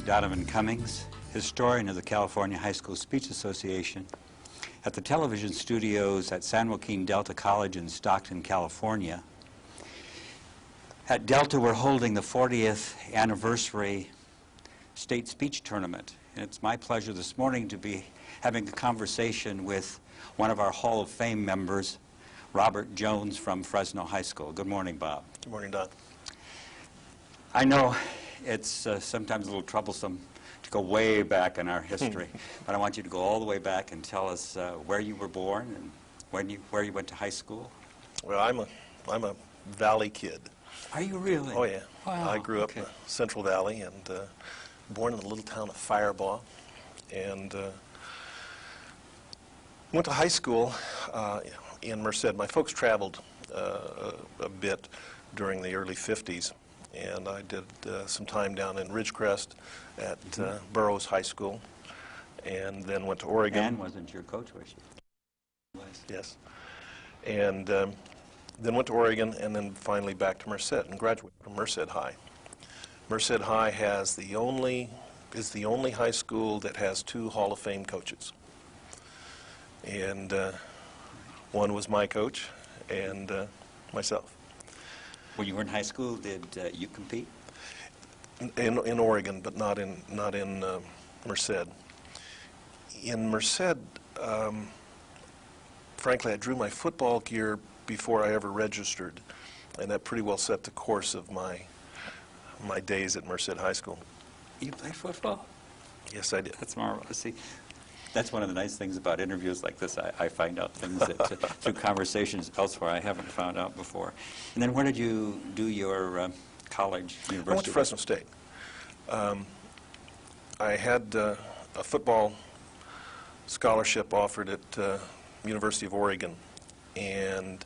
Donovan Cummings, historian of the California High School Speech Association, at the television studios at San Joaquin Delta College in Stockton, California. At Delta, we're holding the 40th anniversary state speech tournament. And it's my pleasure this morning to be having a conversation with one of our Hall of Fame members, Robert Jones from Fresno High School. Good morning, Bob. Good morning, Don. I know it's sometimes a little troublesome to go way back in our history, but I want you to go all the way back and tell us where you were born and where you went to high school. Well, I'm a Valley kid. Are you really? Oh, yeah. Wow. I grew up in the Central Valley and born in the little town of Firebaugh, and went to high school in Merced. My folks traveled a bit during the early 50s, and I did some time down in Ridgecrest at Burroughs High School, and then went to Oregon. Dan wasn't your coach, was she? Yes. And then went to Oregon, and then finally back to Merced and graduated from Merced High. Merced High is the only high school that has 2 Hall of Fame coaches. And one was my coach and myself. When you were in high school, did you compete? In Oregon, but not in Merced. In Merced, frankly, I drew my football gear before I ever registered, and that pretty well set the course of my days at Merced High School. You played football? Yes, I did. That's marvelous. See, that's one of the nice things about interviews like this. I find out things that, through conversations elsewhere I haven't found out before. And then where did you do your college, university? I went to Fresno State. I had a football scholarship offered at University of Oregon, and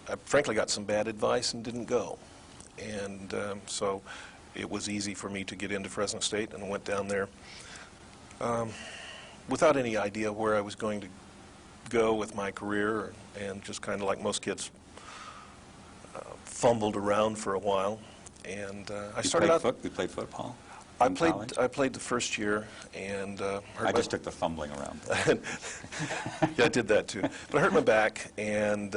I frankly got some bad advice and didn't go. And so it was easy for me to get into Fresno State, and went down there without any idea where I was going to go with my career, and just kind of like most kids, fumbled around for a while. And I started out. You played football? I played the first year, and I just took the fumbling around. Yeah, I did that too. But I hurt my back, and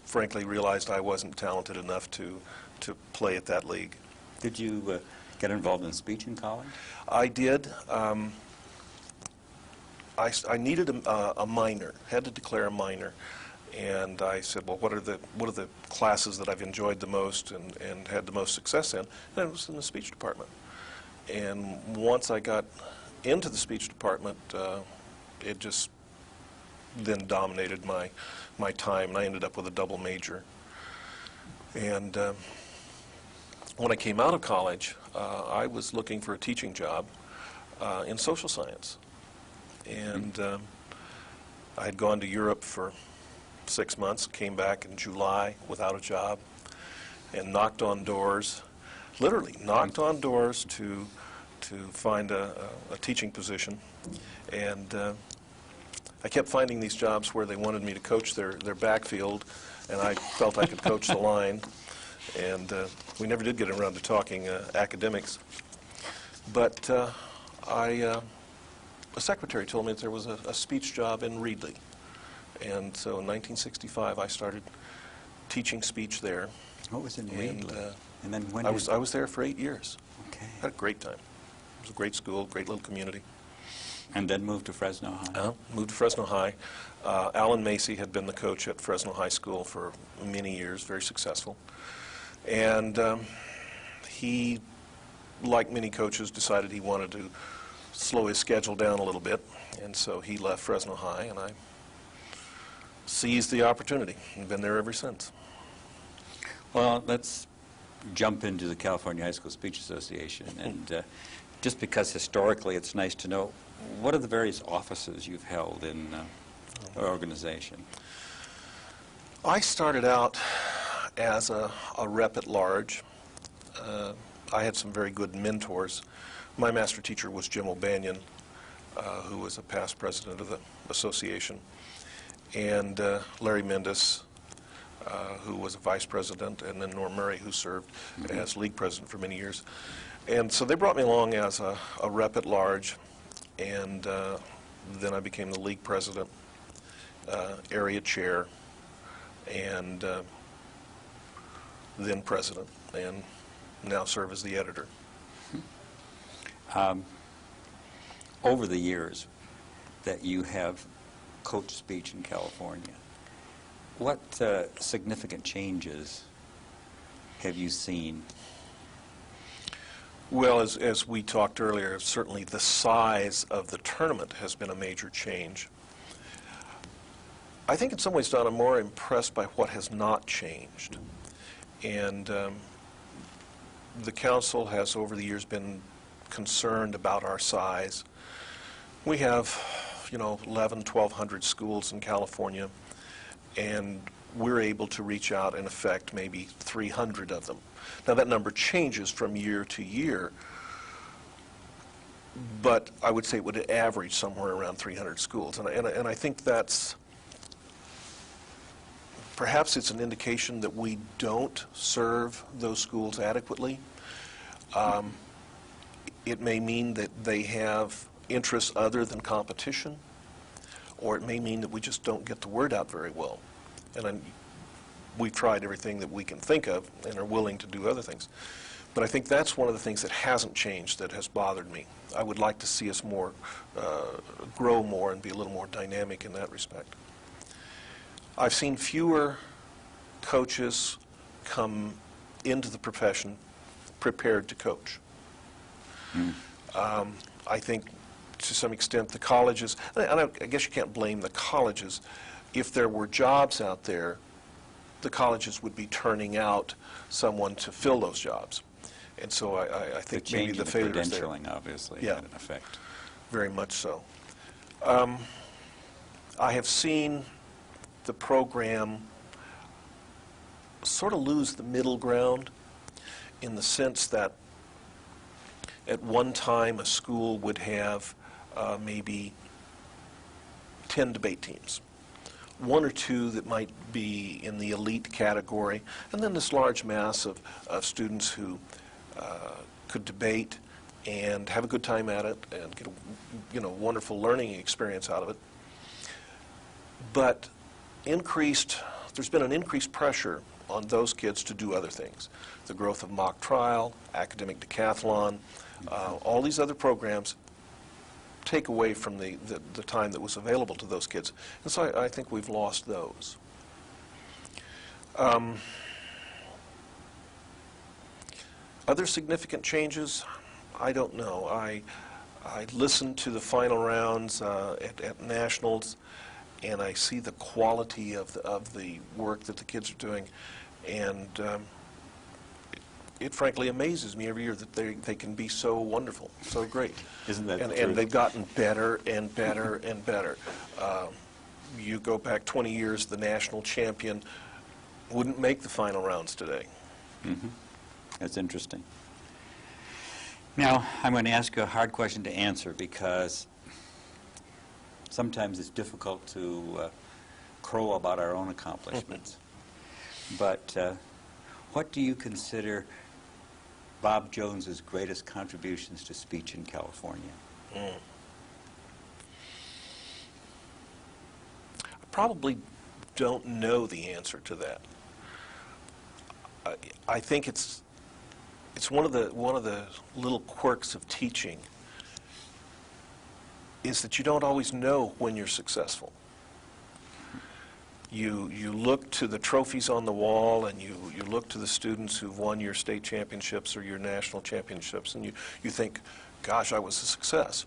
frankly realized I wasn't talented enough to play at that league. Did you get involved in speech in college? I did. I needed a minor, had to declare a minor, and I said, well, what are the classes that I've enjoyed the most and had the most success in? And it was in the speech department. And once I got into the speech department, it just then dominated my time, and I ended up with a double major. And when I came out of college, I was looking for a teaching job in social science. And I had gone to Europe for 6 months, came back in July without a job, and knocked on doors, literally knocked on doors to find a teaching position. And I kept finding these jobs where they wanted me to coach their backfield, and I felt I could coach the line. And we never did get around to talking academics. But a secretary told me that there was a speech job in Reedley. And so in 1965, I started teaching speech there. What was in Reedley? And then when I was there for 8 years. Okay. Had a great time. It was a great school, great little community. And then moved to Fresno High? Moved to Fresno High. Alan Macy had been the coach at Fresno High School for many years, very successful. And he, like many coaches, decided he wanted to slow his schedule down a little bit, and so he left Fresno High, and I seized the opportunity and been there ever since. Well, let's jump into the California High School Speech Association, and just because historically it's nice to know, what are the various offices you've held in our organization? I started out as a rep at large. I had some very good mentors. My master teacher was Jim O'Banion, who was a past president of the association, and Larry Mendis, who was a vice president, and then Norm Murray, who served as league president for many years. And so they brought me along as a rep at large, and then I became the league president, area chair, and then president, and now serve as the editor. Over the years that you have coached speech in California, what significant changes have you seen? Well, as we talked earlier, certainly the size of the tournament has been a major change. I think in some ways, Don, I'm more impressed by what has not changed. And the council has over the years been concerned about our size. We have, 1,100 schools in California, and we're able to reach out and affect maybe 300 of them. Now that number changes from year to year, but I would say it would average somewhere around 300 schools. And I think that's, perhaps it's an indication that we don't serve those schools adequately. It may mean that they have interests other than competition, or it may mean that we just don't get the word out very well. And we've tried everything that we can think of and are willing to do other things. But I think that's one of the things that hasn't changed that has bothered me. I would like to see us more, grow more and be a little more dynamic in that respect. I've seen fewer coaches come into the profession prepared to coach. I think to some extent the colleges, and I guess you can't blame the colleges, if there were jobs out there, the colleges would be turning out someone to fill those jobs. And so I think maybe the failure is there. Credentialing obviously had an effect. Very much so. I have seen the program sort of lose the middle ground in the sense that at one time a school would have maybe 10 debate teams. One or two that might be in the elite category, and then this large mass of students who could debate and have a good time at it and get a wonderful learning experience out of it. But there's been an increased pressure on those kids to do other things. The growth of mock trial, academic decathlon, all these other programs take away from the time that was available to those kids. And so I think we've lost those. Other significant changes, I don't know. I listened to the final rounds at Nationals, and I see the quality of the work that the kids are doing, and it frankly amazes me every year that they can be so wonderful, so great. Isn't that true? And they've gotten better and better and better. You go back 20 years, the national champion wouldn't make the final rounds today. Mm-hmm. That's interesting. Now, I'm going to ask you a hard question to answer because sometimes it's difficult to crow about our own accomplishments. But what do you consider Bob Jones's greatest contributions to speech in California? I probably don't know the answer to that. I think it's one of the little quirks of teaching is that you don't always know when you're successful. You look to the trophies on the wall, and you look to the students who've won your state championships or your national championships, and you think, gosh, I was a success.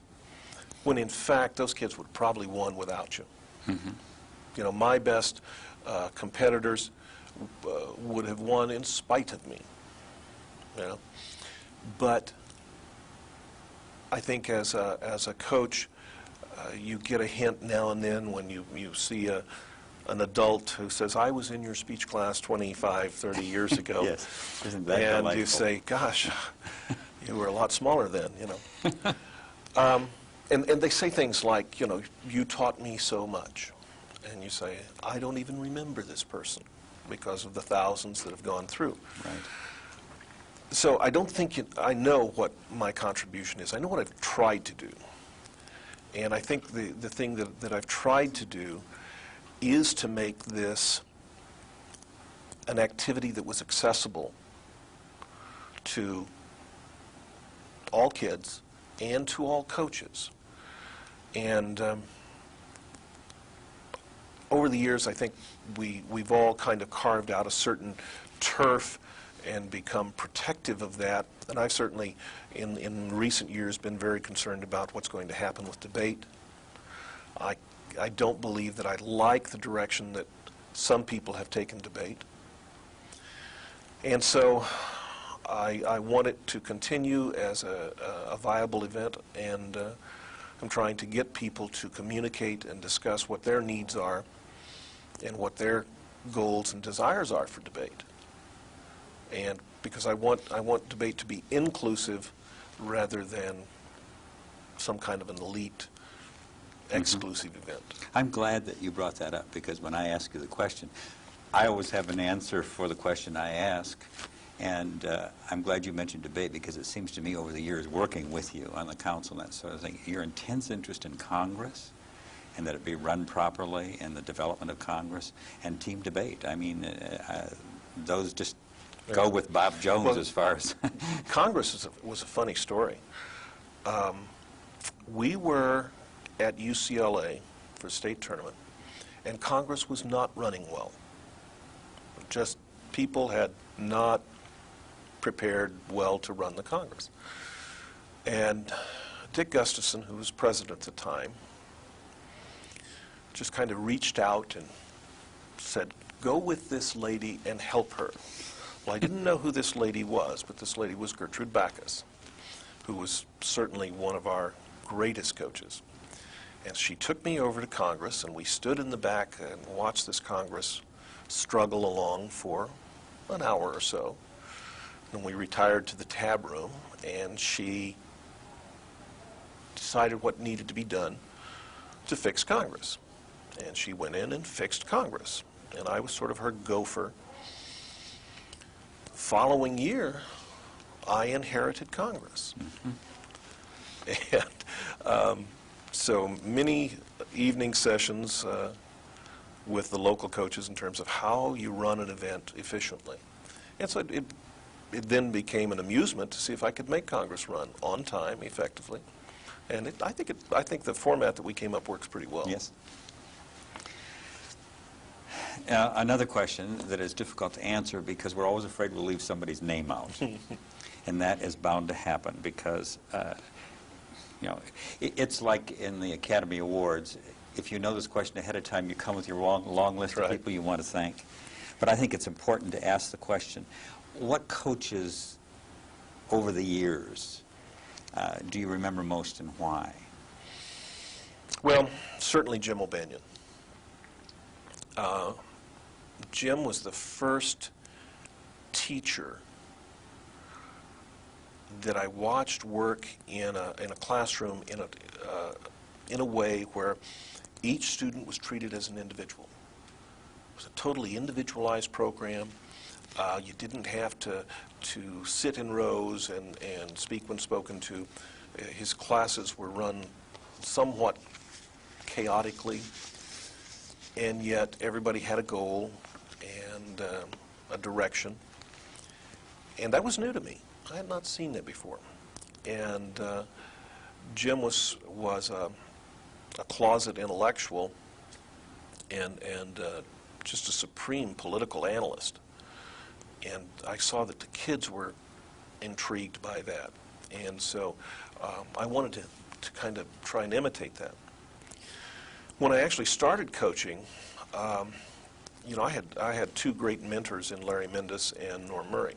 When in fact, those kids would probably won without you. Mm-hmm. My best competitors would have won in spite of me. But I think as a coach, you get a hint now and then when you see an adult who says, I was in your speech class 25, 30 years ago. Yes, isn't that and delightful? You say, gosh, you were a lot smaller then, and they say things like, you taught me so much. And you say, I don't even remember this person because of the thousands that have gone through. Right. So I don't think I know what my contribution is. I know what I've tried to do. And I think the thing that I've tried to do is to make this an activity that was accessible to all kids and to all coaches. And over the years, I think we've all kind of carved out a certain turf and become protective of that. And I've certainly, in recent years, been very concerned about what's going to happen with debate. I don't believe that I like the direction that some people have taken debate. And so I want it to continue as a viable event, and I'm trying to get people to communicate and discuss what their needs are and what their goals and desires are for debate. And because I want debate to be inclusive rather than some kind of an elite exclusive event. I'm glad that you brought that up, because when I ask you the question, I always have an answer for the question I ask. And I'm glad you mentioned debate, because it seems to me over the years working with you on the council and that sort of thing, your intense interest in Congress and that it be run properly and the development of Congress and team debate. I mean, those just go with Bob Jones, well, as far as... Congress was a funny story. We were at UCLA for a state tournament, and Congress was not running well. Just people had not prepared well to run the Congress. And Dick Gustafson, who was president at the time, just kind of reached out and said, go with this lady and help her. Well, I didn't know who this lady was, but this lady was Gertrude Backus, who was certainly one of our greatest coaches. And she took me over to Congress, and we stood in the back and watched this Congress struggle along for an hour or so. And we retired to the tab room, and she decided what needed to be done to fix Congress. And she went in and fixed Congress. And I was sort of her gopher. Following year, I inherited Congress. And so many evening sessions with the local coaches in terms of how you run an event efficiently. And so it then became an amusement to see if I could make Congress run on time, effectively. And I think the format that we came up works pretty well. Yes. Another question that is difficult to answer, because we're always afraid we'll leave somebody's name out. And that is bound to happen, because you know, it's like in the Academy Awards. If you know this question ahead of time, you come with your long list of people you want to thank. But I think it's important to ask the question, what coaches over the years do you remember most, and why? Well, certainly Jim O'Banion. Jim was the first teacher that I watched work in a classroom in a way where each student was treated as an individual. It was a totally individualized program. You didn't have to sit in rows and speak when spoken to. His classes were run somewhat chaotically, and yet everybody had a goal and a direction. And that was new to me. I had not seen that before. And Jim was a closet intellectual and just a supreme political analyst. And I saw that the kids were intrigued by that. And so I wanted to kind of try and imitate that. When I actually started coaching, you know, I had two great mentors in Larry Mendis and Norm Murray.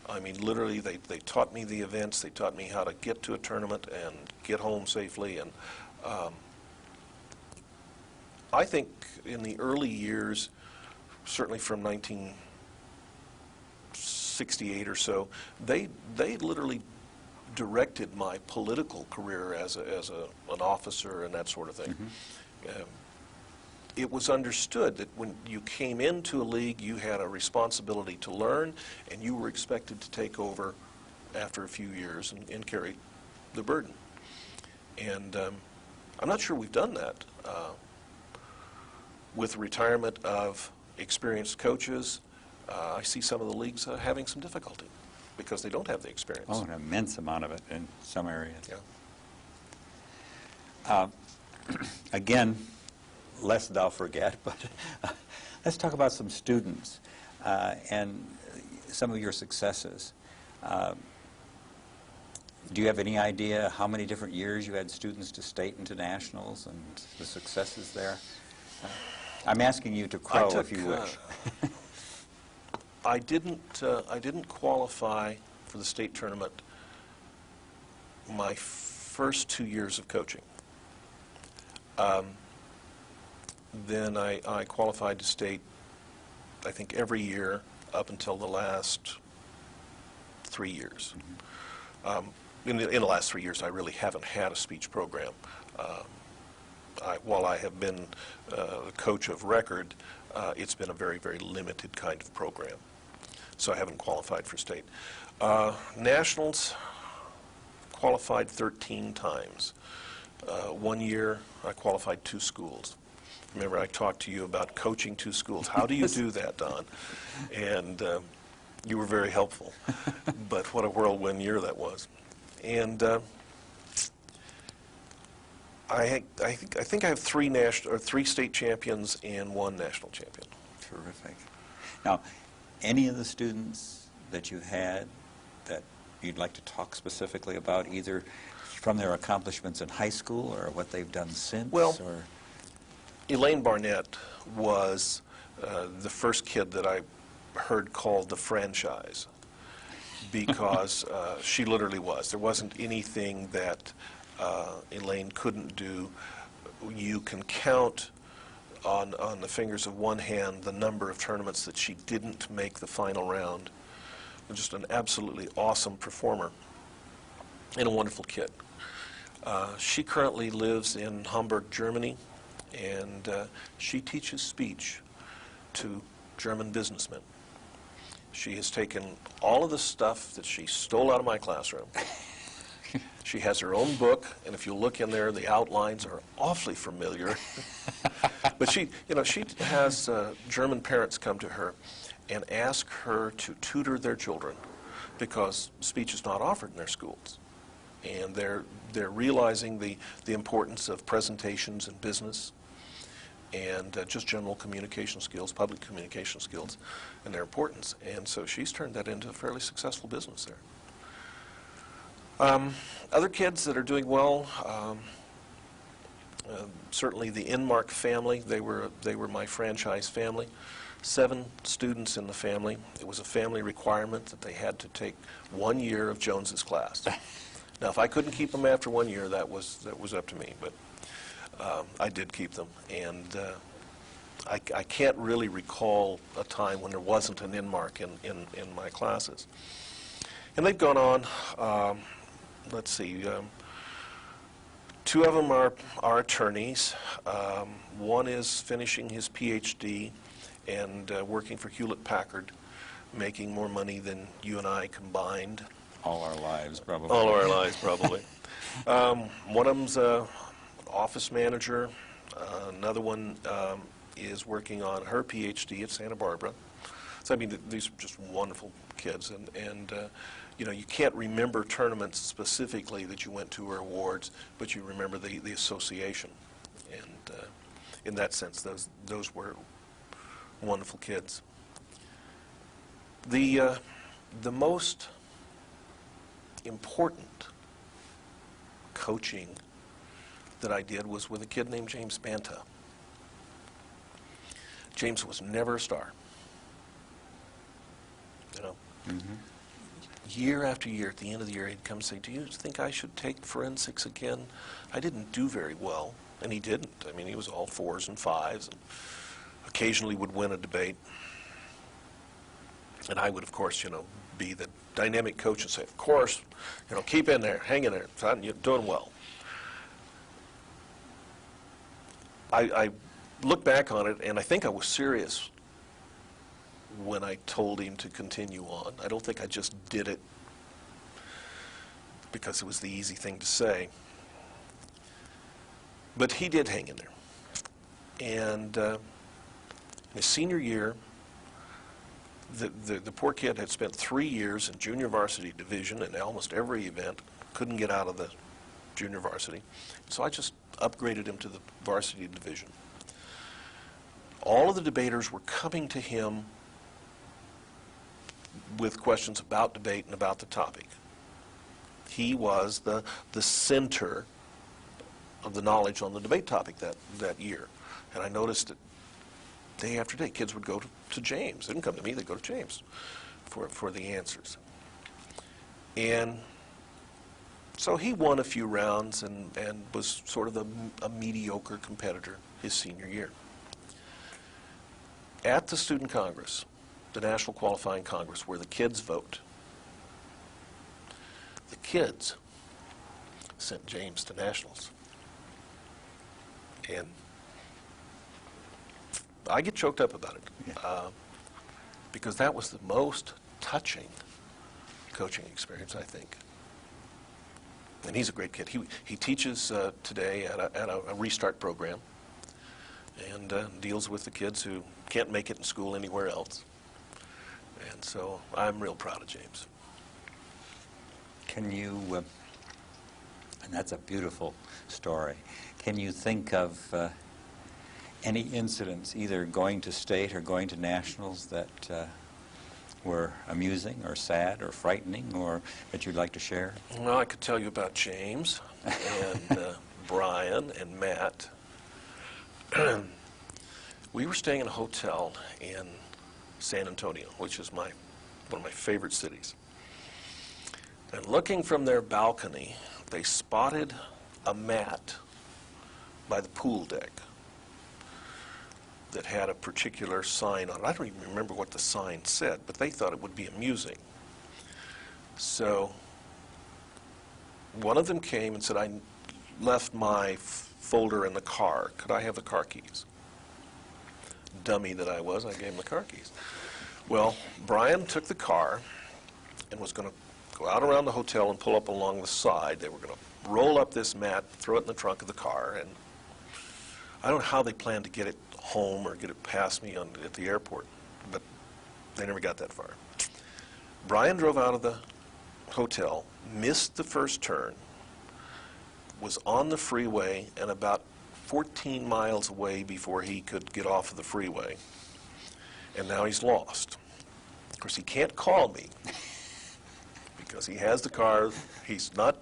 I mean, literally, they taught me the events. They taught me how to get to a tournament and get home safely. And I think in the early years, certainly from 1968 or so, they literally directed my political career as an officer and that sort of thing. it was understood that when you came into a league, you had a responsibility to learn, and you were expected to take over after a few years and carry the burden. And I'm not sure we've done that. With the retirement of experienced coaches, I see some of the leagues having some difficulty because they don't have the experience. Oh, an immense amount of it in some areas. Yeah. Again, lest thou forget, but let's talk about some students and some of your successes. Do you have any idea how many different years you had students to state and to nationals and the successes there? I'm asking you to crow if you wish. I didn't qualify for the state tournament my first 2 years of coaching. Then I qualified to state, I think, every year up until the last 3 years. In the last 3 years, I really haven't had a speech program. While I have been the coach of record, it's been a very, very limited kind of program. So I haven't qualified for state. Nationals, qualified 13 times. 1 year, I qualified 2 schools. Remember, I talked to you about coaching 2 schools. How do you do that, Don? And you were very helpful. But what a whirlwind year that was. And I think I have 3 state champions and 1 national champion. Terrific. Now, any of the students that you had that you'd like to talk specifically about, either from their accomplishments in high school or what they've done since? Well, or? Elaine Barnett was the first kid that I heard called the franchise, because she literally was. There wasn't anything that Elaine couldn't do. You can count on the fingers of one hand the number of tournaments that she didn't make the final round. Just an absolutely awesome performer and a wonderful kid. She currently lives in Hamburg, Germany, and she teaches speech to German businessmen. She has taken all of the stuff that she stole out of my classroom. She has her own book, and if you look in there, the outlines are awfully familiar. But she has German parents come to her and ask her to tutor their children because speech is not offered in their schools. And they're realizing the importance of presentations in business and just general communication skills, public communication skills, and their importance. And so she's turned that into a fairly successful business there. Other kids that are doing well, certainly the Inmark family. They were my franchise family. 7 students in the family. It was a family requirement that they had to take 1 year of Jones's class. Now, if I couldn't keep them after 1 year, that was up to me. But I did keep them, and I can't really recall a time when there wasn't an Inmark in my classes. And they've gone on. Let's see. 2 of them are attorneys. One is finishing his PhD and working for Hewlett-Packard, making more money than you and I combined. All our lives, probably. All our lives, probably. One of them's an office manager. Another one is working on her PhD at Santa Barbara. So, I mean, these are just wonderful kids. And you know, you can't remember tournaments specifically that you went to or awards, but you remember the association. And in that sense, those were wonderful kids. The most important coaching that I did was with a kid named James Banta. James was never a star. You know? Mm-hmm. Year after year, at the end of the year, he'd come and say, "Do you think I should take forensics again? I didn't do very well." And he didn't. I mean, he was all 4s and 5s, and occasionally would win a debate. And I would, of course, you know, be the dynamic coach and say, "Of course, you know, keep in there, hang in there, son, you're doing well." I look back on it, and I think I was serious when I told him to continue on. I don't think I just did it because it was the easy thing to say. But he did hang in there. And in his senior year, the poor kid had spent 3 years in junior varsity division in almost every event, couldn't get out of the junior varsity. So I just upgraded him to the varsity division. All of the debaters were coming to him with questions about debate and about the topic. He was the center of the knowledge on the debate topic that year. And I noticed that day after day, kids would go to James. They didn't come to me, they'd go to James for the answers. And so he won a few rounds and was sort of a mediocre competitor his senior year. At the Student Congress, the National Qualifying Congress, where the kids vote, the kids sent James to nationals. And I get choked up about it, because that was the most touching coaching experience, I think. And he's a great kid. He teaches today at a restart program and deals with the kids who can't make it in school anywhere else. And so I'm real proud of James. Can you, and that's a beautiful story, can you think of any incidents, either going to state or going to nationals, that were amusing or sad or frightening, or that you'd like to share? Well, I could tell you about James and Brian and Matt. We were staying in a hotel in San Antonio, which is one of my favorite cities. And looking from their balcony, they spotted a mat by the pool deck that had a particular sign on it. I don't even remember what the sign said, but they thought it would be amusing. So one of them came and said, I left my folder in the car. Could I have the car keys? Dummy that I was, I gave him the car keys. Well, Brian took the car and was going to go out around the hotel and pull up along the side. They were going to roll up this mat, throw it in the trunk of the car, and I don't know how they planned to get it home or get it past me at the airport, but they never got that far. Brian drove out of the hotel, missed the first turn, was on the freeway and about 14 miles away before he could get off of the freeway, and now he's lost. Of course, he can't call me because he has the car. He's not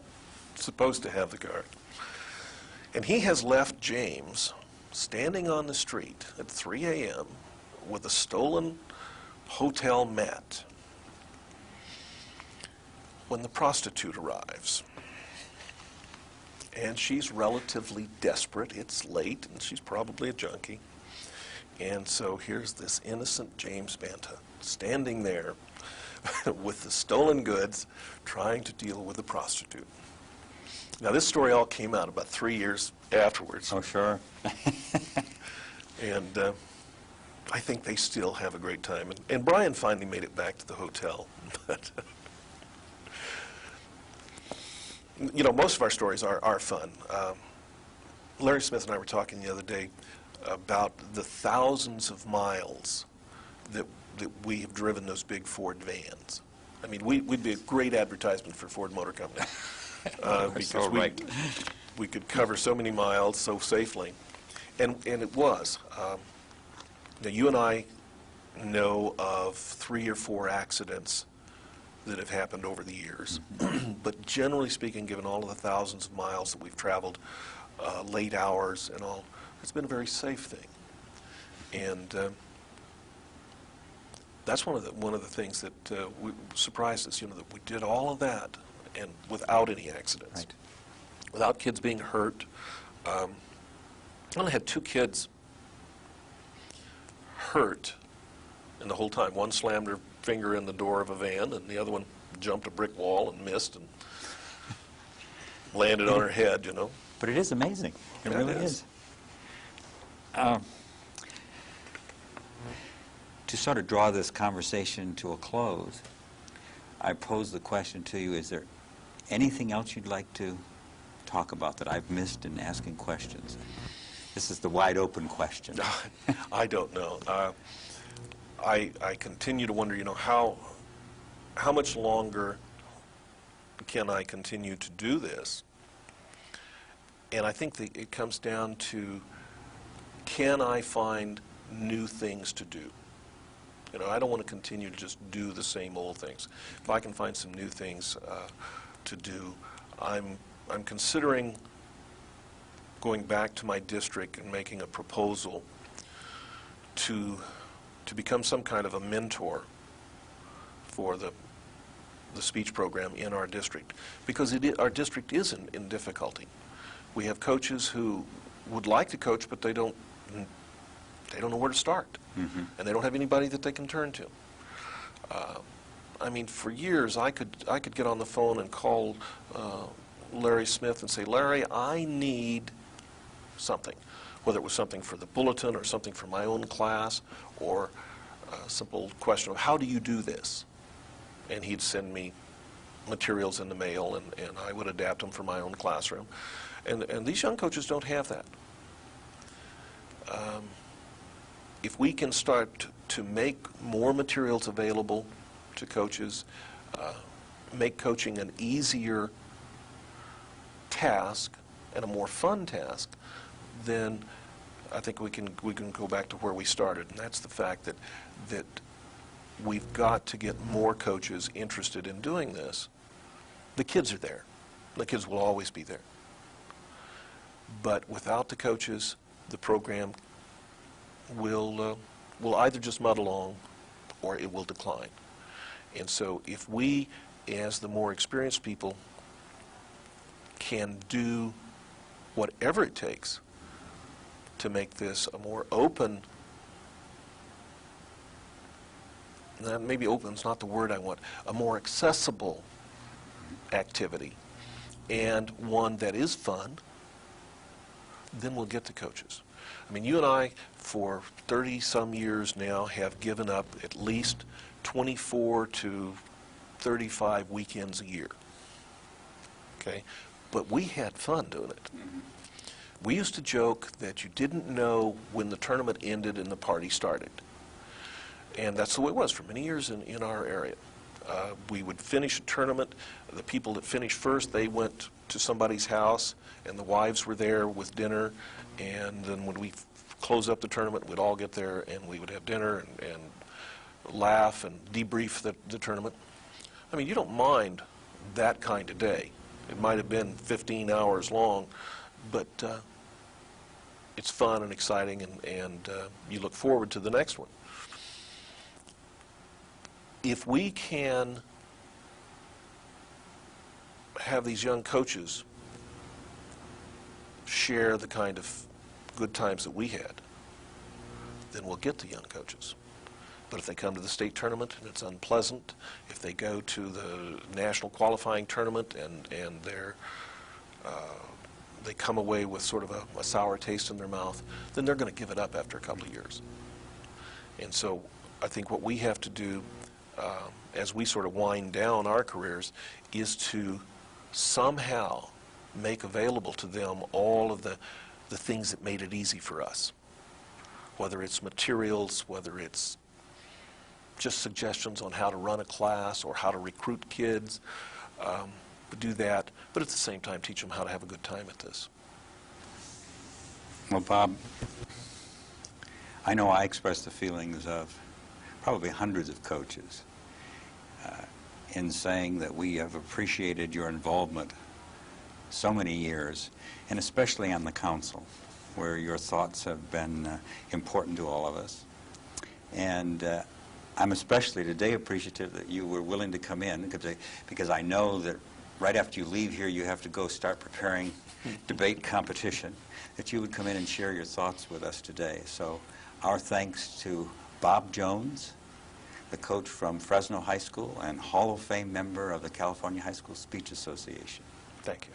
supposed to have the car. And he has left James standing on the street at 3 a.m. with a stolen hotel mat when the prostitute arrives. And she's relatively desperate. It's late, and she's probably a junkie. And so here's this innocent James Banta standing there with the stolen goods, trying to deal with the prostitute. Now, this story all came out about 3 years afterwards. Oh, sure. And I think they still have a great time. And Brian finally made it back to the hotel. But you know, most of our stories are fun. Larry Smith and I were talking the other day about the thousands of miles that we have driven those big Ford vans. I mean, we'd be a great advertisement for Ford Motor Company. Because so right. we could cover so many miles so safely. And it was. Now, you and I know of 3 or 4 accidents that have happened over the years. But generally speaking, given all of the thousands of miles that we've traveled, late hours and all, it's been a very safe thing. And that's one of the things that surprised us, you know, that we did all of that and without any accidents, right, without kids being hurt. I only had 2 kids hurt in the whole time. One slammed her finger in the door of a van, and the other one jumped a brick wall and missed and landed on her head, you know. But it is amazing. It Yeah, really it is. to sort of draw this conversation to a close, I pose the question to you, is there anything else you'd like to talk about that I've missed in asking questions? This is the wide open question. I don't know. I continue to wonder, how much longer can I continue to do this? And I think that it comes down to, can I find new things to do? I don't want to continue to just do the same old things. If I can find some new things to do, I'm considering going back to my district and making a proposal to become some kind of a mentor for the speech program in our district, because our district is in difficulty. We have coaches who would like to coach, but they don't know where to start, and they don't have anybody that they can turn to. I mean, for years I could get on the phone and call Larry Smith and say, Larry, I need something, whether it was something for the bulletin or something for my own class, or a simple question of, how do you do this? And he'd send me materials in the mail, and I would adapt them for my own classroom. And these young coaches don't have that. If we can start to make more materials available to coaches, make coaching an easier task and a more fun task, then I think we can go back to where we started, and that's the fact that we've got to get more coaches interested in doing this. The kids are there. The kids will always be there. But without the coaches, the program will either just muddle along or it will decline. And so if we, as the more experienced people, can do whatever it takes to make this a more open, maybe open's not the word I want, a more accessible activity, and one that is fun, then we'll get to coaches. I mean, you and I, for 30-some years now, have given up at least 24 to 35 weekends a year. Okay? But we had fun doing it. We used to joke that you didn't know when the tournament ended and the party started. And that's the way it was for many years in our area. We would finish a tournament. The people that finished first, they went to somebody's house, and the wives were there with dinner. And then when we close up the tournament, we'd all get there, and we would have dinner and laugh and debrief the tournament. I mean, you don't mind that kind of day. It might have been 15 hours long, but it's fun and exciting, and you look forward to the next one. If we can have these young coaches share the kind of good times that we had, then we'll get the young coaches. But if they come to the state tournament and it's unpleasant, if they go to the national qualifying tournament and they come away with sort of a sour taste in their mouth, then they're going to give it up after a couple of years. And so I think what we have to do as we sort of wind down our careers is to somehow make available to them all of the things that made it easy for us, whether it's materials, whether it's just suggestions on how to run a class or how to recruit kids, do that, but at the same time teach them how to have a good time at this. Well, Bob, I know I express the feelings of probably hundreds of coaches in saying that we have appreciated your involvement so many years, and especially on the council, where your thoughts have been important to all of us. And I'm especially today appreciative that you were willing to come in, because I know that right after you leave here you have to go start preparing debate competition, that you would come in and share your thoughts with us today. So our thanks to Bob Jones, the coach from Fresno High School and Hall of Fame member of the California High School Speech Association. Thank you.